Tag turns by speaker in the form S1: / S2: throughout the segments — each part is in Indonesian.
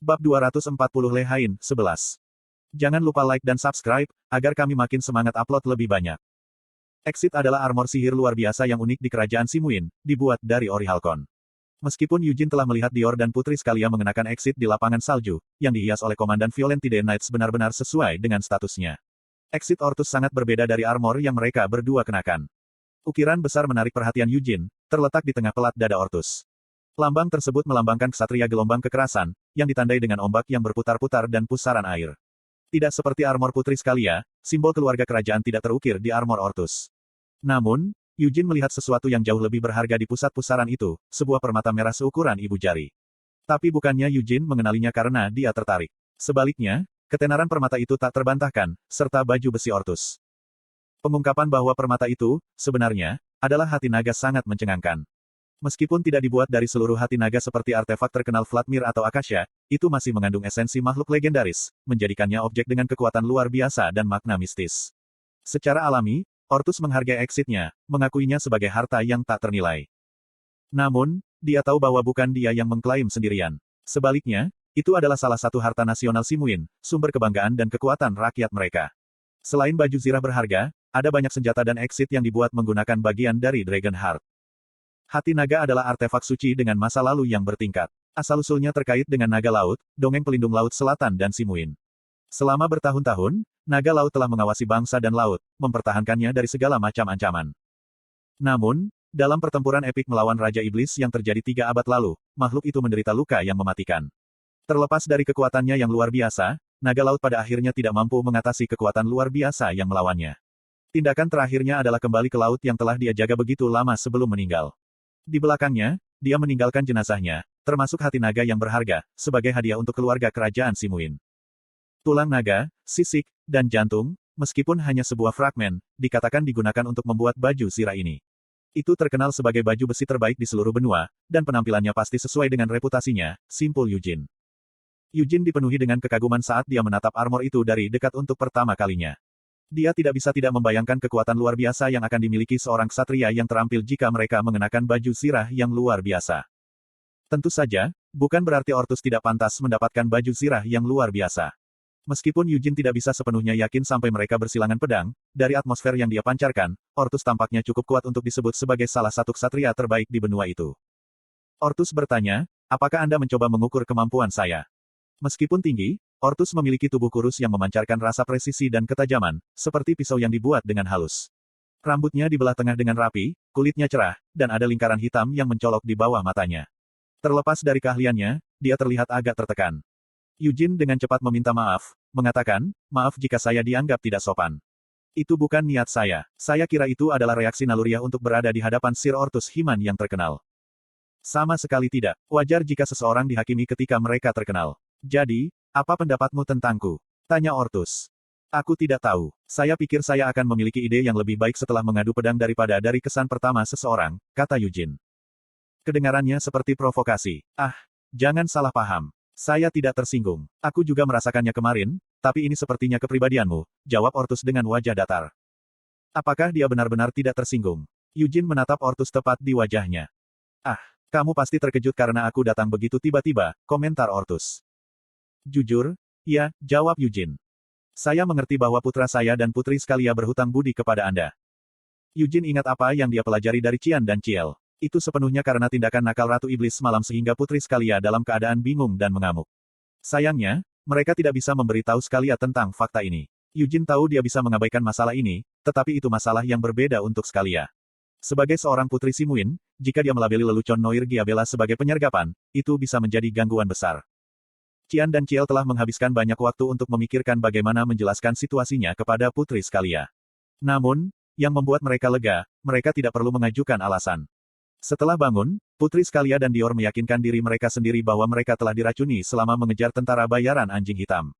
S1: Bab 240 Lehain, 11. Jangan lupa like dan subscribe, agar kami makin semangat upload lebih banyak. Exit adalah armor sihir luar biasa yang unik di kerajaan Simuin, dibuat dari ori halcon. Meskipun Yujin telah melihat Dior dan putri Scalia mengenakan exit di lapangan salju, yang dihias oleh Komandan Violentide Knights benar-benar sesuai dengan statusnya. Exit Ortus sangat berbeda dari armor yang mereka berdua kenakan. Ukiran besar menarik perhatian Yujin, terletak di tengah pelat dada Ortus. Lambang tersebut melambangkan ksatria gelombang kekerasan, yang ditandai dengan ombak yang berputar-putar dan pusaran air. Tidak seperti armor putri Scalia, simbol keluarga kerajaan tidak terukir di armor Ortus. Namun, Yujin melihat sesuatu yang jauh lebih berharga di pusat pusaran itu, sebuah permata merah seukuran ibu jari. Tapi bukannya Yujin mengenalinya karena dia tertarik. Sebaliknya, ketenaran permata itu tak terbantahkan, serta baju besi Ortus. Pengungkapan bahwa permata itu, sebenarnya, adalah hati naga sangat mencengangkan. Meskipun tidak dibuat dari seluruh hati naga seperti artefak terkenal Vladimir atau Akasha, itu masih mengandung esensi makhluk legendaris, menjadikannya objek dengan kekuatan luar biasa dan makna mistis. Secara alami, Ortus menghargai exitnya, mengakuinya sebagai harta yang tak ternilai. Namun, dia tahu bahwa bukan dia yang mengklaim sendirian. Sebaliknya, itu adalah salah satu harta nasional Simuin, sumber kebanggaan dan kekuatan rakyat mereka. Selain baju zirah berharga, ada banyak senjata dan exit yang dibuat menggunakan bagian dari Dragon Heart. Hati naga adalah artefak suci dengan masa lalu yang bertingkat. Asal-usulnya terkait dengan naga laut, dongeng pelindung laut selatan dan Simuin. Selama bertahun-tahun, naga laut telah mengawasi bangsa dan laut, mempertahankannya dari segala macam ancaman. Namun, dalam pertempuran epik melawan Raja Iblis yang terjadi 3 abad lalu, makhluk itu menderita luka yang mematikan. Terlepas dari kekuatannya yang luar biasa, naga laut pada akhirnya tidak mampu mengatasi kekuatan luar biasa yang melawannya. Tindakan terakhirnya adalah kembali ke laut yang telah dia jaga begitu lama sebelum meninggal. Di belakangnya, dia meninggalkan jenazahnya, termasuk hati naga yang berharga, sebagai hadiah untuk keluarga kerajaan Simuin. Tulang naga, sisik, dan jantung, meskipun hanya sebuah fragmen, dikatakan digunakan untuk membuat baju zirah ini. Itu terkenal sebagai baju besi terbaik di seluruh benua, dan penampilannya pasti sesuai dengan reputasinya, simpul Yujin. Yujin dipenuhi dengan kekaguman saat dia menatap armor itu dari dekat untuk pertama kalinya. Dia tidak bisa tidak membayangkan kekuatan luar biasa yang akan dimiliki seorang ksatria yang terampil jika mereka mengenakan baju zirah yang luar biasa. Tentu saja, bukan berarti Ortus tidak pantas mendapatkan baju zirah yang luar biasa. Meskipun Yujin tidak bisa sepenuhnya yakin sampai mereka bersilangan pedang, dari atmosfer yang dia pancarkan, Ortus tampaknya cukup kuat untuk disebut sebagai salah satu ksatria terbaik di benua itu. Ortus bertanya, apakah Anda mencoba mengukur kemampuan saya? Meskipun tinggi, Ortus memiliki tubuh kurus yang memancarkan rasa presisi dan ketajaman, seperti pisau yang dibuat dengan halus. Rambutnya dibelah tengah dengan rapi, kulitnya cerah, dan ada lingkaran hitam yang mencolok di bawah matanya. Terlepas dari keahliannya, dia terlihat agak tertekan. Yujin dengan cepat meminta maaf, mengatakan, maaf jika saya dianggap tidak sopan. Itu bukan niat saya. Saya kira itu adalah reaksi naluriah untuk berada di hadapan Sir Ortus Himan yang terkenal. Sama sekali tidak. Wajar jika seseorang dihakimi ketika mereka terkenal. Jadi, apa pendapatmu tentangku? Tanya Ortus. Aku tidak tahu. Saya pikir saya akan memiliki ide yang lebih baik setelah mengadu pedang daripada dari kesan pertama seseorang, kata Yujin. Kedengarannya seperti provokasi. Ah, jangan salah paham. Saya tidak tersinggung. Aku juga merasakannya kemarin, tapi ini sepertinya kepribadianmu, jawab Ortus dengan wajah datar. Apakah dia benar-benar tidak tersinggung? Yujin menatap Ortus tepat di wajahnya. Ah, kamu pasti terkejut karena aku datang begitu tiba-tiba, komentar Ortus. Jujur, ya, jawab Yujin. Saya mengerti bahwa putra saya dan putri Scalia berhutang budi kepada Anda. Yujin ingat apa yang dia pelajari dari Qian dan Ciel. Itu sepenuhnya karena tindakan nakal Ratu Iblis malam sehingga putri Scalia dalam keadaan bingung dan mengamuk. Sayangnya, mereka tidak bisa memberitahu Scalia tentang fakta ini. Yujin tahu dia bisa mengabaikan masalah ini, tetapi itu masalah yang berbeda untuk Scalia. Sebagai seorang putri Simuin, jika dia melabeli lelucon Noir Giabella sebagai penyergapan, itu bisa menjadi gangguan besar. Qian dan Ciel telah menghabiskan banyak waktu untuk memikirkan bagaimana menjelaskan situasinya kepada putri Scalia. Namun, yang membuat mereka lega, mereka tidak perlu mengajukan alasan. Setelah bangun, putri Scalia dan Dior meyakinkan diri mereka sendiri bahwa mereka telah diracuni selama mengejar tentara bayaran anjing hitam.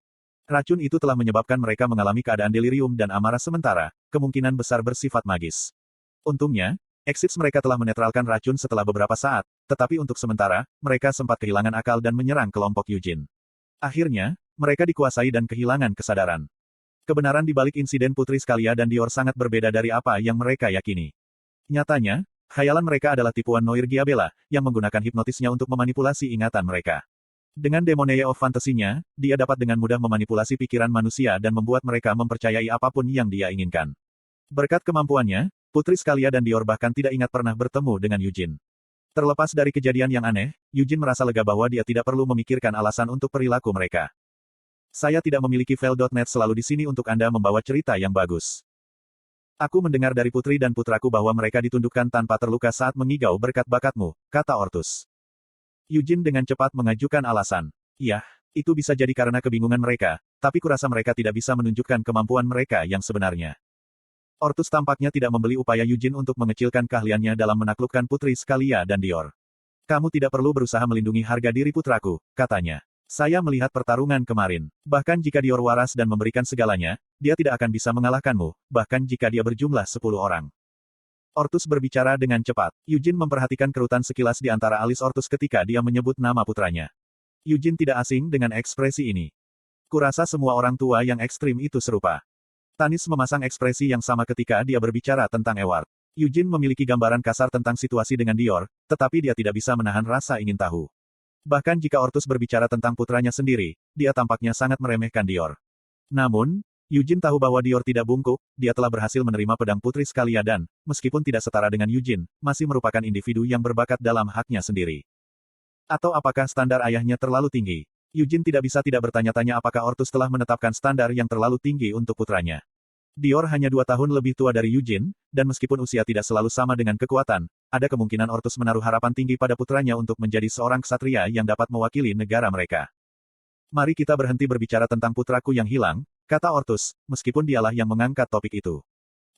S1: Racun itu telah menyebabkan mereka mengalami keadaan delirium dan amarah sementara, kemungkinan besar bersifat magis. Untungnya, exits mereka telah menetralkan racun setelah beberapa saat, tetapi untuk sementara, mereka sempat kehilangan akal dan menyerang kelompok Yujin. Akhirnya, mereka dikuasai dan kehilangan kesadaran. Kebenaran di balik insiden putri Scalia dan Dior sangat berbeda dari apa yang mereka yakini. Nyatanya, khayalan mereka adalah tipuan Noir Giabella, yang menggunakan hipnotisnya untuk memanipulasi ingatan mereka. Dengan Demoniae of Fantasy-nya, dia dapat dengan mudah memanipulasi pikiran manusia dan membuat mereka mempercayai apapun yang dia inginkan. Berkat kemampuannya, Putri Scalia dan Dior bahkan tidak ingat pernah bertemu dengan Eugene. Terlepas dari kejadian yang aneh, Eugene merasa lega bahwa dia tidak perlu memikirkan alasan untuk perilaku mereka. Saya tidak memiliki file.net selalu di sini untuk Anda membawa cerita yang bagus. Aku mendengar dari putri dan putraku bahwa mereka ditundukkan tanpa terluka saat mengigau berkat bakatmu, kata Ortus. Eugene dengan cepat mengajukan alasan. Iya, itu bisa jadi karena kebingungan mereka, tapi kurasa mereka tidak bisa menunjukkan kemampuan mereka yang sebenarnya. Ortus tampaknya tidak membeli upaya Eugene untuk mengecilkan keahliannya dalam menaklukkan Putri Scalia dan Dior. Kamu tidak perlu berusaha melindungi harga diri putraku, katanya. Saya melihat pertarungan kemarin. Bahkan jika Dior waras dan memberikan segalanya, dia tidak akan bisa mengalahkanmu, bahkan jika dia berjumlah 10 orang. Ortus berbicara dengan cepat. Eugene memperhatikan kerutan sekilas di antara alis Ortus ketika dia menyebut nama putranya. Eugene tidak asing dengan ekspresi ini. Kurasa semua orang tua yang ekstrim itu serupa. Tanis memasang ekspresi yang sama ketika dia berbicara tentang Ewart. Eugene memiliki gambaran kasar tentang situasi dengan Dior, tetapi dia tidak bisa menahan rasa ingin tahu. Bahkan jika Ortus berbicara tentang putranya sendiri, dia tampaknya sangat meremehkan Dior. Namun, Eugene tahu bahwa Dior tidak bungkuk, dia telah berhasil menerima pedang Putri Scalia dan, meskipun tidak setara dengan Eugene, masih merupakan individu yang berbakat dalam haknya sendiri. Atau apakah standar ayahnya terlalu tinggi? Eugene tidak bisa tidak bertanya-tanya apakah Ortus telah menetapkan standar yang terlalu tinggi untuk putranya. Dior hanya 2 tahun lebih tua dari Eugene, dan meskipun usia tidak selalu sama dengan kekuatan, ada kemungkinan Ortus menaruh harapan tinggi pada putranya untuk menjadi seorang ksatria yang dapat mewakili negara mereka. Mari kita berhenti berbicara tentang putraku yang hilang, kata Ortus, meskipun dialah yang mengangkat topik itu.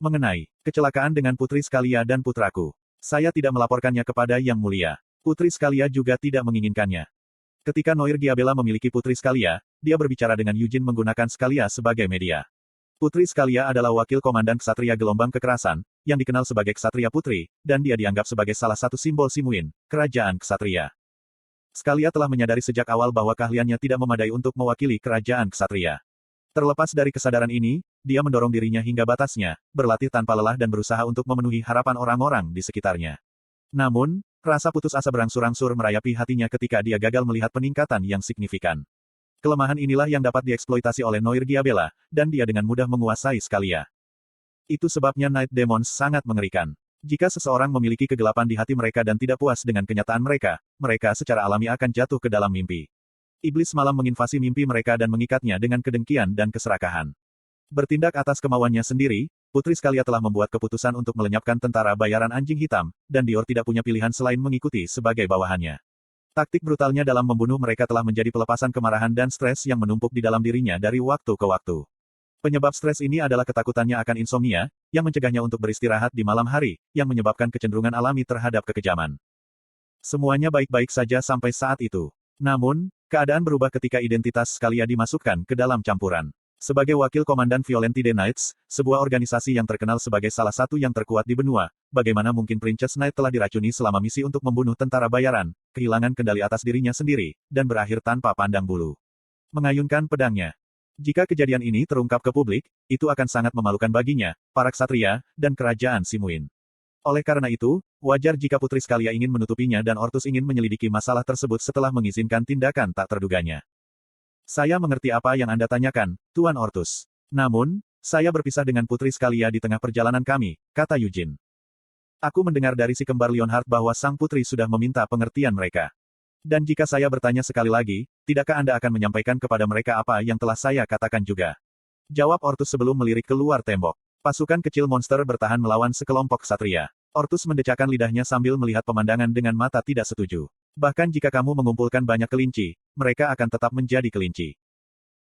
S1: Mengenai kecelakaan dengan Putri Scalia dan putraku. Saya tidak melaporkannya kepada Yang Mulia. Putri Scalia juga tidak menginginkannya. Ketika Noir Giabella memiliki Putri Scalia, dia berbicara dengan Eugene menggunakan Scalia sebagai media. Putri Scalia adalah wakil komandan ksatria gelombang kekerasan, yang dikenal sebagai ksatria putri, dan dia dianggap sebagai salah satu simbol Simuin, kerajaan ksatria. Scalia telah menyadari sejak awal bahwa keahliannya tidak memadai untuk mewakili kerajaan ksatria. Terlepas dari kesadaran ini, dia mendorong dirinya hingga batasnya, berlatih tanpa lelah dan berusaha untuk memenuhi harapan orang-orang di sekitarnya. Namun, rasa putus asa berangsur-angsur merayapi hatinya ketika dia gagal melihat peningkatan yang signifikan. Kelemahan inilah yang dapat dieksploitasi oleh Noir Giabella, dan dia dengan mudah menguasai Scalia. Itu sebabnya Night Demons sangat mengerikan. Jika seseorang memiliki kegelapan di hati mereka dan tidak puas dengan kenyataan mereka, mereka secara alami akan jatuh ke dalam mimpi. Iblis malam menginvasi mimpi mereka dan mengikatnya dengan kedengkian dan keserakahan. Bertindak atas kemauannya sendiri, Putri Scalia telah membuat keputusan untuk melenyapkan tentara bayaran anjing hitam, dan Dior tidak punya pilihan selain mengikuti sebagai bawahannya. Taktik brutalnya dalam membunuh mereka telah menjadi pelepasan kemarahan dan stres yang menumpuk di dalam dirinya dari waktu ke waktu. Penyebab stres ini adalah ketakutannya akan insomnia, yang mencegahnya untuk beristirahat di malam hari, yang menyebabkan kecenderungan alami terhadap kekejaman. Semuanya baik-baik saja sampai saat itu. Namun, keadaan berubah ketika identitas Scalia dimasukkan ke dalam campuran. Sebagai wakil komandan Violentide Knights, sebuah organisasi yang terkenal sebagai salah satu yang terkuat di benua, bagaimana mungkin Princess Knight telah diracuni selama misi untuk membunuh tentara bayaran, kehilangan kendali atas dirinya sendiri, dan berakhir tanpa pandang bulu. Mengayunkan pedangnya. Jika kejadian ini terungkap ke publik, itu akan sangat memalukan baginya, para ksatria, dan kerajaan Simuin. Oleh karena itu, wajar jika Putri Scalia ingin menutupinya dan Ortus ingin menyelidiki masalah tersebut setelah mengizinkan tindakan tak terduganya. Saya mengerti apa yang Anda tanyakan, Tuan Ortus. Namun, saya berpisah dengan Putri Scalia di tengah perjalanan kami, kata Eugene. Aku mendengar dari si kembar Leonhard bahwa sang putri sudah meminta pengertian mereka. Dan jika saya bertanya sekali lagi, tidakkah Anda akan menyampaikan kepada mereka apa yang telah saya katakan juga? Jawab Ortus sebelum melirik keluar tembok. Pasukan kecil monster bertahan melawan sekelompok ksatria. Ortus mendecakkan lidahnya sambil melihat pemandangan dengan mata tidak setuju. Bahkan jika kamu mengumpulkan banyak kelinci, mereka akan tetap menjadi kelinci.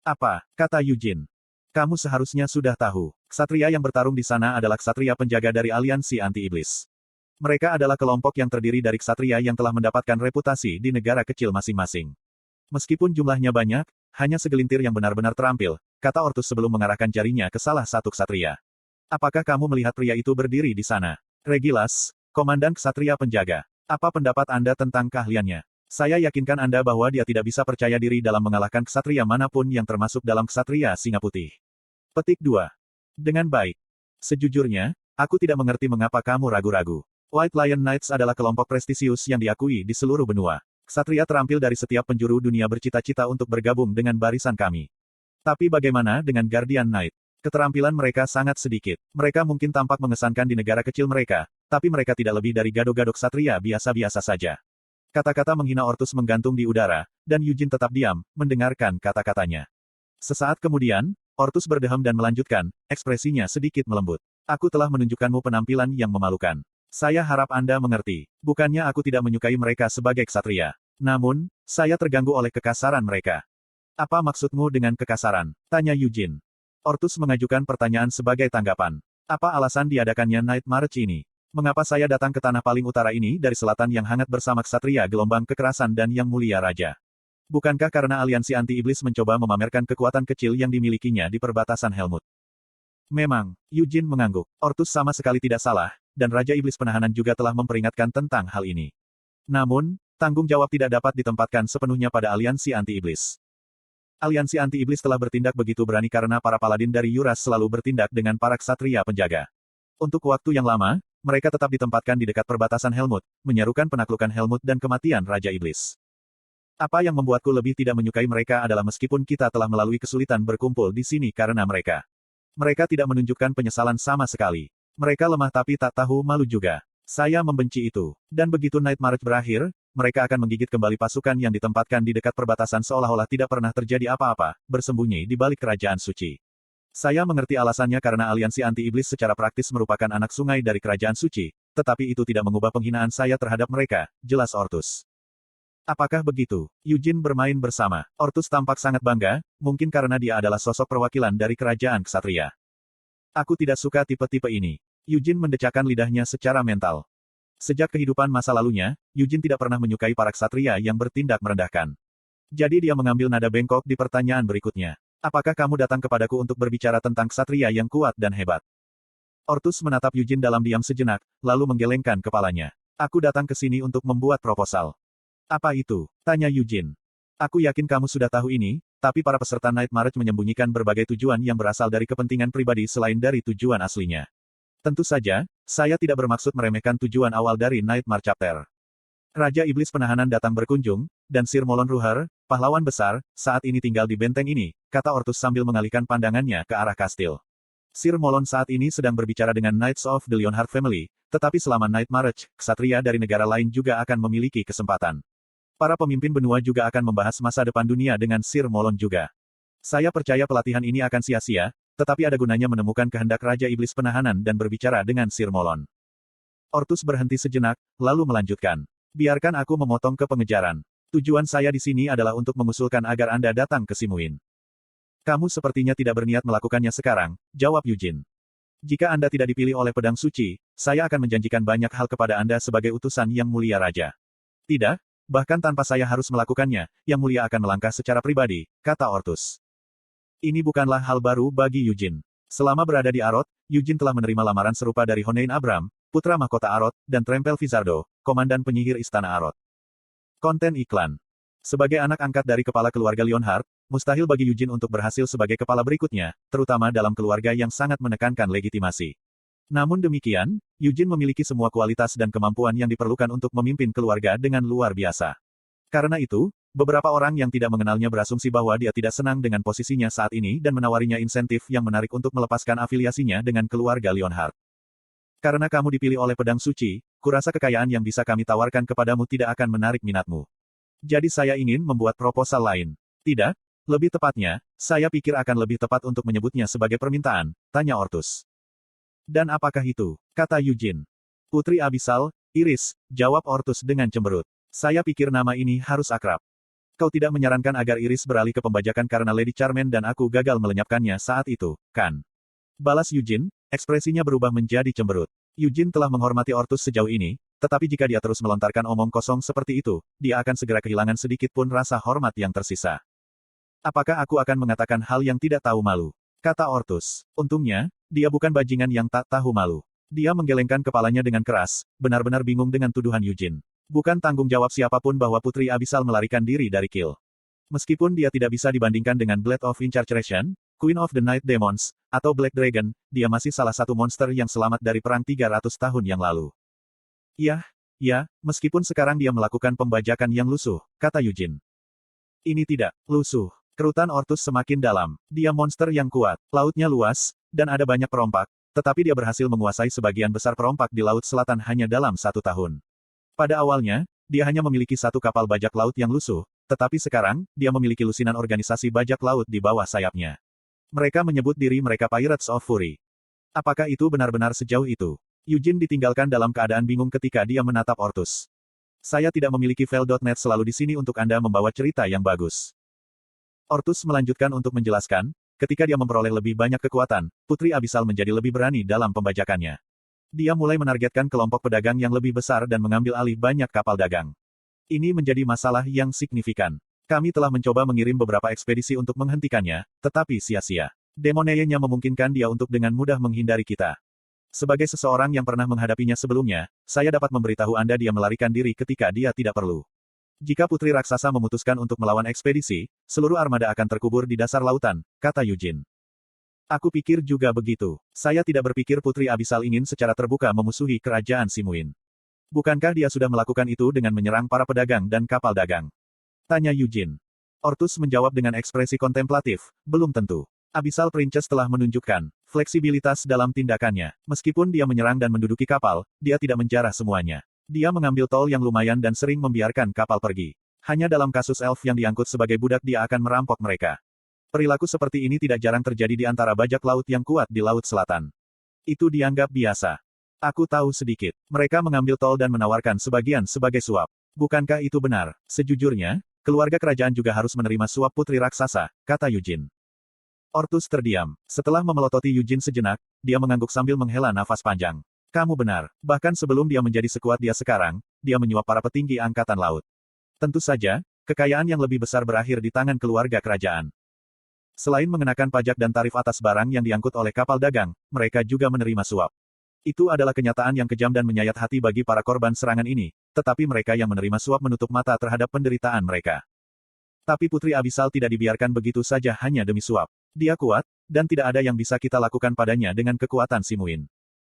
S1: Apa, kata Eugene. Kamu seharusnya sudah tahu. Ksatria yang bertarung di sana adalah ksatria penjaga dari aliansi anti-iblis. Mereka adalah kelompok yang terdiri dari ksatria yang telah mendapatkan reputasi di negara kecil masing-masing. Meskipun jumlahnya banyak, hanya segelintir yang benar-benar terampil, kata Ortus sebelum mengarahkan jarinya ke salah satu ksatria. Apakah kamu melihat pria itu berdiri di sana? Regilas, komandan ksatria penjaga. Apa pendapat Anda tentang keahliannya? Saya yakinkan Anda bahwa dia tidak bisa percaya diri dalam mengalahkan ksatria manapun yang termasuk dalam ksatria singa putih. Petik 2. Dengan baik. Sejujurnya, aku tidak mengerti mengapa kamu ragu-ragu. White Lion Knights adalah kelompok prestisius yang diakui di seluruh benua. Ksatria terampil dari setiap penjuru dunia bercita-cita untuk bergabung dengan barisan kami. Tapi bagaimana dengan Guardian Knight? Keterampilan mereka sangat sedikit. Mereka mungkin tampak mengesankan di negara kecil mereka, tapi mereka tidak lebih dari gado-gado ksatria biasa-biasa saja. Kata-kata menghina Ortus menggantung di udara, dan Eugene tetap diam, mendengarkan kata-katanya. Sesaat kemudian, Ortus berdeham dan melanjutkan, ekspresinya sedikit melembut. Aku telah menunjukkanmu penampilan yang memalukan. Saya harap Anda mengerti. Bukannya aku tidak menyukai mereka sebagai ksatria. Namun, saya terganggu oleh kekasaran mereka. Apa maksudmu dengan kekasaran? Tanya Eugene. Ortus mengajukan pertanyaan sebagai tanggapan. Apa alasan diadakannya Night March ini? Mengapa saya datang ke tanah paling utara ini dari selatan yang hangat bersama ksatria gelombang kekerasan dan yang mulia raja? Bukankah karena aliansi anti-iblis mencoba memamerkan kekuatan kecil yang dimilikinya di perbatasan Helmut? Memang, Eugene mengangguk. Ortus sama sekali tidak salah, dan Raja Iblis Penahanan juga telah memperingatkan tentang hal ini. Namun, tanggung jawab tidak dapat ditempatkan sepenuhnya pada aliansi anti-iblis. Aliansi anti-iblis telah bertindak begitu berani karena para paladin dari Yuras selalu bertindak dengan para ksatria penjaga. Untuk waktu yang lama, mereka tetap ditempatkan di dekat perbatasan Helmut, menyerukan penaklukan Helmut dan kematian Raja Iblis. Apa yang membuatku lebih tidak menyukai mereka adalah meskipun kita telah melalui kesulitan berkumpul di sini karena mereka. Mereka tidak menunjukkan penyesalan sama sekali. Mereka lemah tapi tak tahu malu juga. Saya membenci itu. Dan begitu Night March berakhir, mereka akan menggigit kembali pasukan yang ditempatkan di dekat perbatasan seolah-olah tidak pernah terjadi apa-apa, bersembunyi di balik kerajaan suci. Saya mengerti alasannya karena aliansi anti-iblis secara praktis merupakan anak sungai dari kerajaan suci, tetapi itu tidak mengubah penghinaan saya terhadap mereka, jelas Ortus. Apakah begitu? Eugene bermain bersama. Ortus tampak sangat bangga, mungkin karena dia adalah sosok perwakilan dari kerajaan ksatria. Aku tidak suka tipe-tipe ini. Eugene mendecakkan lidahnya secara mental. Sejak kehidupan masa lalunya, Eugene tidak pernah menyukai para ksatria yang bertindak merendahkan. Jadi dia mengambil nada bengkok di pertanyaan berikutnya. Apakah kamu datang kepadaku untuk berbicara tentang ksatria yang kuat dan hebat? Ortus menatap Eugene dalam diam sejenak, lalu menggelengkan kepalanya. Aku datang ke sini untuk membuat proposal. Apa itu? Tanya Eugene. Aku yakin kamu sudah tahu ini, tapi para peserta Night March menyembunyikan berbagai tujuan yang berasal dari kepentingan pribadi selain dari tujuan aslinya. Tentu saja, saya tidak bermaksud meremehkan tujuan awal dari Night March Chapter. Raja Iblis Penahanan datang berkunjung, dan Sir Molon Ruher, pahlawan besar, saat ini tinggal di benteng ini, kata Ortus sambil mengalihkan pandangannya ke arah kastil. Sir Molon saat ini sedang berbicara dengan Knights of the Leonhardt Family, tetapi selama Night March, ksatria dari negara lain juga akan memiliki kesempatan. Para pemimpin benua juga akan membahas masa depan dunia dengan Sir Molon juga. Saya percaya pelatihan ini akan sia-sia, tetapi ada gunanya menemukan kehendak Raja Iblis Penahanan dan berbicara dengan Sir Molon. Ortus berhenti sejenak, lalu melanjutkan. Biarkan aku memotong ke pengejaran. Tujuan saya di sini adalah untuk mengusulkan agar Anda datang ke Simuin. Kamu sepertinya tidak berniat melakukannya sekarang, jawab Eugene. Jika Anda tidak dipilih oleh pedang suci, saya akan menjanjikan banyak hal kepada Anda sebagai utusan yang mulia Raja. Tidak? Bahkan tanpa saya harus melakukannya, Yang Mulia akan melangkah secara pribadi, kata Ortus. Ini bukanlah hal baru bagi Eugene. Selama berada di Arot, Eugene telah menerima lamaran serupa dari Honein Abram, putra mahkota Arot, dan Trempel Vizardo, komandan penyihir istana Arot. Konten iklan. Sebagai anak angkat dari kepala keluarga Leonhardt, mustahil bagi Eugene untuk berhasil sebagai kepala berikutnya, terutama dalam keluarga yang sangat menekankan legitimasi. Namun demikian, Eugene memiliki semua kualitas dan kemampuan yang diperlukan untuk memimpin keluarga dengan luar biasa. Karena itu, beberapa orang yang tidak mengenalnya berasumsi bahwa dia tidak senang dengan posisinya saat ini dan menawarinya insentif yang menarik untuk melepaskan afiliasinya dengan keluarga Leonhardt. Karena kamu dipilih oleh pedang suci, kurasa kekayaan yang bisa kami tawarkan kepadamu tidak akan menarik minatmu. Jadi saya ingin membuat proposal lain. Tidak? Lebih tepatnya, saya pikir akan lebih tepat untuk menyebutnya sebagai permintaan, tanya Ortus. Dan apakah itu? Kata Eugene. Putri Abisal, Iris, jawab Ortus dengan cemberut. Saya pikir nama ini harus akrab. Kau tidak menyarankan agar Iris beralih ke pembajakan karena Lady Charmaine dan aku gagal melenyapkannya saat itu, kan? Balas Eugene, ekspresinya berubah menjadi cemberut. Eugene telah menghormati Ortus sejauh ini, tetapi jika dia terus melontarkan omong kosong seperti itu, dia akan segera kehilangan sedikit pun rasa hormat yang tersisa. Apakah aku akan mengatakan hal yang tidak tahu malu? Kata Ortus. Untungnya, dia bukan bajingan yang tak tahu malu. Dia menggelengkan kepalanya dengan keras, benar-benar bingung dengan tuduhan Eugene. Bukan tanggung jawab siapapun bahwa Putri Abisal melarikan diri dari Kill. Meskipun dia tidak bisa dibandingkan dengan Blade of Incarceration, Queen of the Night Demons, atau Black Dragon, dia masih salah satu monster yang selamat dari perang 300 tahun yang lalu. Yah, Ya, meskipun sekarang dia melakukan pembajakan yang lusuh, kata Eugene. Ini tidak lusuh. Kerutan Ortus semakin dalam. Dia monster yang kuat. Lautnya luas, dan ada banyak perompak, tetapi dia berhasil menguasai sebagian besar perompak di Laut Selatan hanya dalam 1 tahun. Pada awalnya, dia hanya memiliki satu kapal bajak laut yang lusuh, tetapi sekarang, dia memiliki lusinan organisasi bajak laut di bawah sayapnya. Mereka menyebut diri mereka Pirates of Fury. Apakah itu benar-benar sejauh itu? Eugene ditinggalkan dalam keadaan bingung ketika dia menatap Ortus. Saya tidak memiliki file.net selalu di sini untuk Anda membawa cerita yang bagus. Ortus melanjutkan untuk menjelaskan, ketika dia memperoleh lebih banyak kekuatan, Putri Abisal menjadi lebih berani dalam pembajakannya. Dia mulai menargetkan kelompok pedagang yang lebih besar dan mengambil alih banyak kapal dagang. Ini menjadi masalah yang signifikan. Kami telah mencoba mengirim beberapa ekspedisi untuk menghentikannya, tetapi sia-sia. Demoneye-nya memungkinkan dia untuk dengan mudah menghindari kita. Sebagai seseorang yang pernah menghadapinya sebelumnya, saya dapat memberitahu Anda dia melarikan diri ketika dia tidak perlu. Jika Putri Raksasa memutuskan untuk melawan ekspedisi, seluruh armada akan terkubur di dasar lautan, kata Eugene. Aku pikir juga begitu. Saya tidak berpikir Putri Abisal ingin secara terbuka memusuhi kerajaan Simuin. Bukankah dia sudah melakukan itu dengan menyerang para pedagang dan kapal dagang? Tanya Eugene. Ortus menjawab dengan ekspresi kontemplatif, belum tentu. Abyssal Princess telah menunjukkan fleksibilitas dalam tindakannya. Meskipun dia menyerang dan menduduki kapal, dia tidak menjarah semuanya. Dia mengambil tol yang lumayan dan sering membiarkan kapal pergi. Hanya dalam kasus elf yang diangkut sebagai budak dia akan merampok mereka. Perilaku seperti ini tidak jarang terjadi di antara bajak laut yang kuat di Laut Selatan. Itu dianggap biasa. Aku tahu sedikit. Mereka mengambil tol dan menawarkan sebagian sebagai suap. Bukankah itu benar? Sejujurnya, keluarga kerajaan juga harus menerima suap Putri Raksasa, kata Eugene. Ortus terdiam. Setelah memelototi Eugene sejenak, dia mengangguk sambil menghela nafas panjang. Kamu benar. Bahkan sebelum dia menjadi sekuat dia sekarang, dia menyuap para petinggi angkatan laut. Tentu saja, kekayaan yang lebih besar berakhir di tangan keluarga kerajaan. Selain mengenakan pajak dan tarif atas barang yang diangkut oleh kapal dagang, mereka juga menerima suap. Itu adalah kenyataan yang kejam dan menyayat hati bagi para korban serangan ini, tetapi mereka yang menerima suap menutup mata terhadap penderitaan mereka. Tapi Putri Abisal tidak dibiarkan begitu saja hanya demi suap. Dia kuat, dan tidak ada yang bisa kita lakukan padanya dengan kekuatan Simuin.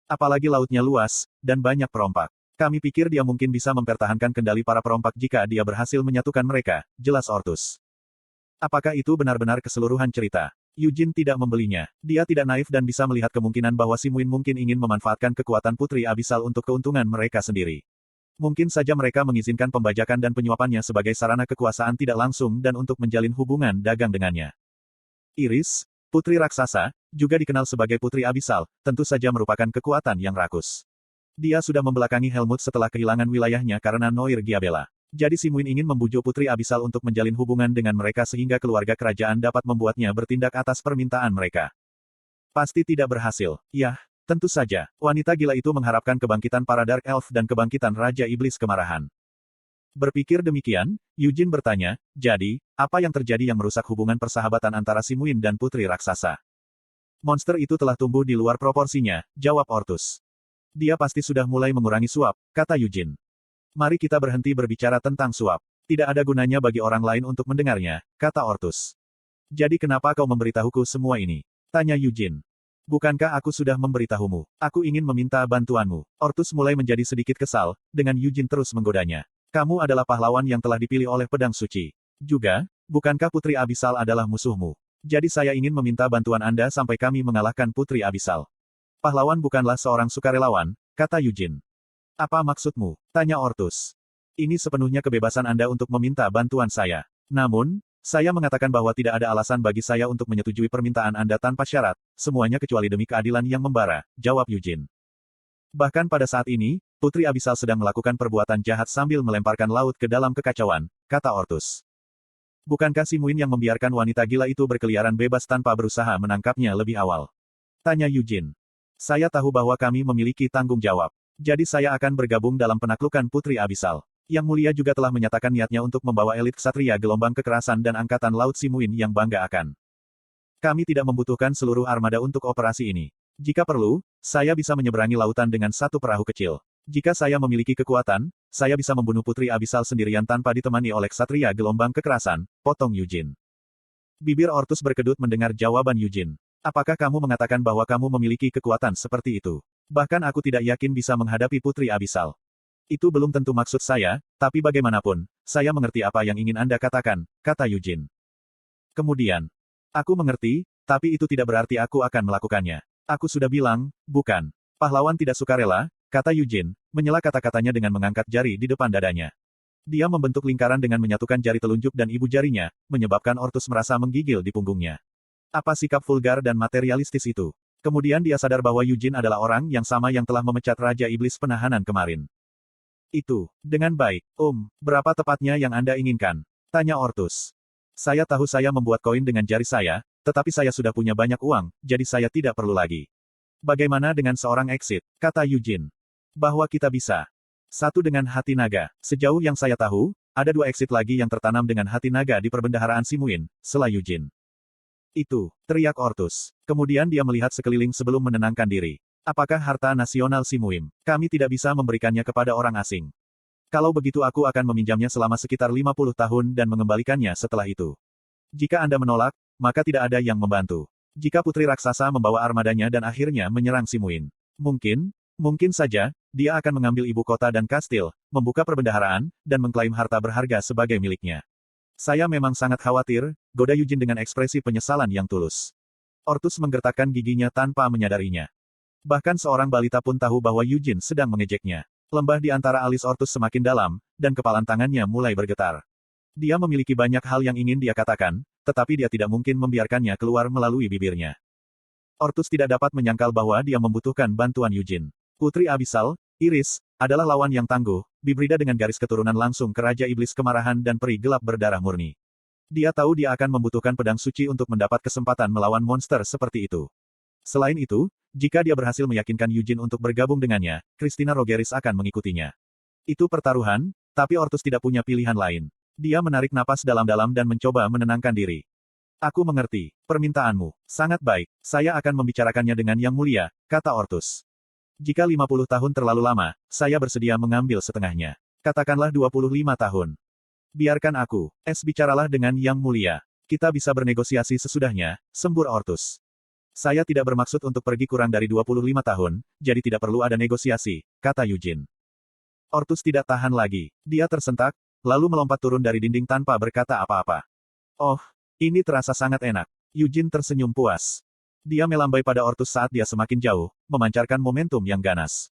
S1: Apalagi lautnya luas, dan banyak perompak. Kami pikir dia mungkin bisa mempertahankan kendali para perompak jika dia berhasil menyatukan mereka, jelas Ortus. Apakah itu benar-benar keseluruhan cerita? Eugene tidak membelinya. Dia tidak naif dan bisa melihat kemungkinan bahwa Simuin mungkin ingin memanfaatkan kekuatan Putri Abisal untuk keuntungan mereka sendiri. Mungkin saja mereka mengizinkan pembajakan dan penyuapannya sebagai sarana kekuasaan tidak langsung dan untuk menjalin hubungan dagang dengannya. Iris, Putri Raksasa, juga dikenal sebagai Putri Abisal, tentu saja merupakan kekuatan yang rakus. Dia sudah membelakangi Helmut setelah kehilangan wilayahnya karena Noir Giabella. Jadi Simuin ingin membujuk Putri Abisal untuk menjalin hubungan dengan mereka sehingga keluarga kerajaan dapat membuatnya bertindak atas permintaan mereka. Pasti tidak berhasil. Yah, tentu saja, wanita gila itu mengharapkan kebangkitan para Dark Elf dan kebangkitan Raja Iblis Kemarahan. Berpikir demikian, Eugene bertanya, jadi, apa yang terjadi yang merusak hubungan persahabatan antara Simuin dan Putri Raksasa? Monster itu telah tumbuh di luar proporsinya, jawab Ortus. Dia pasti sudah mulai mengurangi suap, kata Eugene. Mari kita berhenti berbicara tentang suap. Tidak ada gunanya bagi orang lain untuk mendengarnya, kata Ortus. Jadi kenapa kau memberitahuku semua ini? Tanya Eugene. Bukankah aku sudah memberitahumu? Aku ingin meminta bantuanmu. Ortus mulai menjadi sedikit kesal, dengan Eugene terus menggodanya. Kamu adalah pahlawan yang telah dipilih oleh Pedang Suci. Juga, bukankah Putri Abisal adalah musuhmu? Jadi saya ingin meminta bantuan Anda sampai kami mengalahkan Putri Abisal. Pahlawan bukanlah seorang sukarelawan, kata Eugene. Apa maksudmu? Tanya Ortus. Ini sepenuhnya kebebasan Anda untuk meminta bantuan saya. Namun, saya mengatakan bahwa tidak ada alasan bagi saya untuk menyetujui permintaan Anda tanpa syarat, semuanya kecuali demi keadilan yang membara, jawab Eugene. Bahkan pada saat ini, Putri Abisal sedang melakukan perbuatan jahat sambil melemparkan laut ke dalam kekacauan, kata Ortus. Bukankah Simuin yang membiarkan wanita gila itu berkeliaran bebas tanpa berusaha menangkapnya lebih awal? Tanya Eugene. Saya tahu bahwa kami memiliki tanggung jawab. Jadi saya akan bergabung dalam penaklukan Putri Abisal. Yang Mulia juga telah menyatakan niatnya untuk membawa elit ksatria gelombang kekerasan dan angkatan laut Simuin yang bangga akan. Kami tidak membutuhkan seluruh armada untuk operasi ini. Jika perlu, saya bisa menyeberangi lautan dengan satu perahu kecil. Jika saya memiliki kekuatan, saya bisa membunuh Putri Abisal sendirian tanpa ditemani oleh ksatria gelombang kekerasan, potong Eugene. Bibir Ortus berkedut mendengar jawaban Eugene. Apakah kamu mengatakan bahwa kamu memiliki kekuatan seperti itu? Bahkan aku tidak yakin bisa menghadapi Putri Abisal. Itu belum tentu maksud saya, tapi bagaimanapun, saya mengerti apa yang ingin Anda katakan, kata Eugene. Kemudian, aku mengerti, tapi itu tidak berarti aku akan melakukannya. Aku sudah bilang, bukan. Pahlawan tidak sukarela, kata Eugene, menyela kata-katanya dengan mengangkat jari di depan dadanya. Dia membentuk lingkaran dengan menyatukan jari telunjuk dan ibu jarinya, menyebabkan Ortus merasa menggigil di punggungnya. Apa sikap vulgar dan materialistis itu? Kemudian dia sadar bahwa Eugene adalah orang yang sama yang telah memecat Raja Iblis penahanan kemarin. Itu, dengan baik, berapa tepatnya yang Anda inginkan? Tanya Ortus. Saya tahu saya membuat koin dengan jari saya, tetapi saya sudah punya banyak uang, jadi saya tidak perlu lagi. Bagaimana dengan seorang exit? Kata Eugene. Bahwa kita bisa. Satu dengan hati naga. Sejauh yang saya tahu, ada 2 exit lagi yang tertanam dengan hati naga di perbendaharaan Simuin, sela Eugene. Itu, teriak Ortus. Kemudian dia melihat sekeliling sebelum menenangkan diri. Apakah harta nasional Simuim? Kami tidak bisa memberikannya kepada orang asing. Kalau begitu aku akan meminjamnya selama sekitar 50 tahun dan mengembalikannya setelah itu. Jika Anda menolak, maka tidak ada yang membantu. Jika putri raksasa membawa armadanya dan akhirnya menyerang Simuin. Mungkin saja, dia akan mengambil ibu kota dan kastil, membuka perbendaharaan, dan mengklaim harta berharga sebagai miliknya. Saya memang sangat khawatir, goda Eugene dengan ekspresi penyesalan yang tulus. Ortus menggertakkan giginya tanpa menyadarinya. Bahkan seorang balita pun tahu bahwa Eugene sedang mengejeknya. Lembah di antara alis Ortus semakin dalam, dan kepalan tangannya mulai bergetar. Dia memiliki banyak hal yang ingin dia katakan, tetapi dia tidak mungkin membiarkannya keluar melalui bibirnya. Ortus tidak dapat menyangkal bahwa dia membutuhkan bantuan Eugene. Putri Abisal, Iris, adalah lawan yang tangguh, Bibrida dengan garis keturunan langsung ke Raja Iblis Kemarahan dan peri gelap berdarah murni. Dia tahu dia akan membutuhkan pedang suci untuk mendapat kesempatan melawan monster seperti itu. Selain itu, jika dia berhasil meyakinkan Eugene untuk bergabung dengannya, Christina Rogeris akan mengikutinya. Itu pertaruhan, tapi Ortus tidak punya pilihan lain. Dia menarik napas dalam-dalam dan mencoba menenangkan diri. Aku mengerti, permintaanmu, sangat baik, saya akan membicarakannya dengan Yang Mulia, kata Ortus. Jika 50 tahun terlalu lama, saya bersedia mengambil setengahnya. Katakanlah 25 tahun. Biarkan aku, bicaralah dengan Yang Mulia. Kita bisa bernegosiasi sesudahnya, sembur Ortus. Saya tidak bermaksud untuk pergi kurang dari 25 tahun, jadi tidak perlu ada negosiasi, kata Eugene. Ortus tidak tahan lagi. Dia tersentak, lalu melompat turun dari dinding tanpa berkata apa-apa. Oh, ini terasa sangat enak. Eugene tersenyum puas. Dia melambai pada Ortus saat dia semakin jauh, memancarkan momentum yang ganas.